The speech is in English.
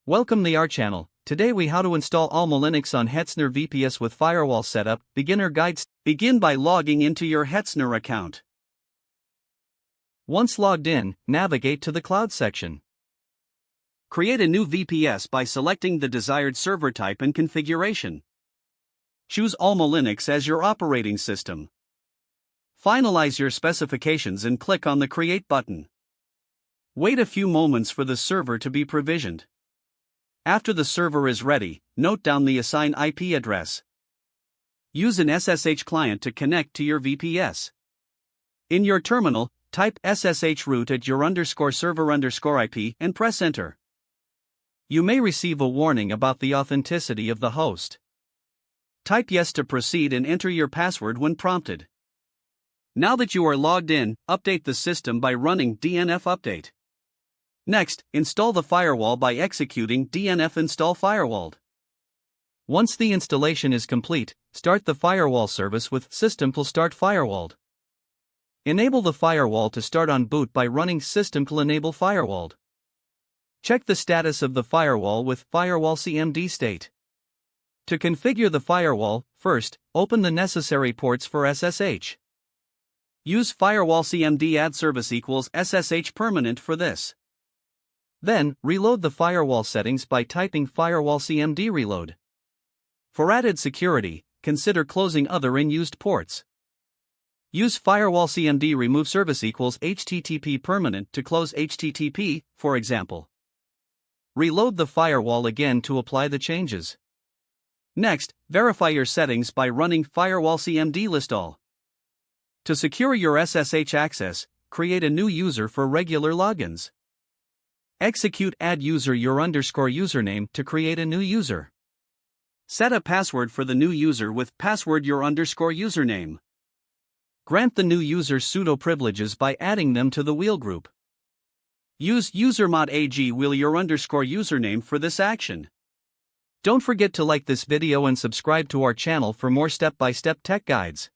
Welcome to our channel. Today we how to install AlmaLinux on Hetzner VPS with Firewall setup. Beginner guides. Begin by logging into your Hetzner account. Once logged in, navigate to the Cloud section. Create a new VPS by selecting the desired server type and configuration. Choose AlmaLinux as your operating system. Finalize your specifications and click on the Create button. Wait a few moments for the server to be provisioned. After the server is ready, note down the assigned IP address. Use an SSH client to connect to your VPS. In your terminal, type SSH root at your _server_IP and press enter. You may receive a warning about the authenticity of the host. Type yes to proceed and enter your password when prompted. Now that you are logged in, update the system by running DNF update. Next, install the firewall by executing DNF install firewall. Once the installation is complete, start the firewall service with system.start firewall. Enable the firewall to start on boot by running system.enable firewall. Check the status of the firewall with firewall cmd state. To configure the firewall, first, open the necessary ports for SSH. Use firewall cmd add service equals SSH permanent for this. Then, reload the firewall settings by typing firewall cmd reload. For added security, consider closing other unused ports. Use firewall cmd remove service equals http permanent to close http, for example. Reload the firewall again to apply the changes. Next, verify your settings by running firewall cmd list all. To secure your SSH access, create a new user for regular logins. Execute add user your _username to create a new user. Set a password for the new user with password your _username. Grant the new user sudo privileges by adding them to the wheel group. Use usermod ag wheel your _username for this action. Don't forget to like this video and subscribe to our channel for more step-by-step tech guides.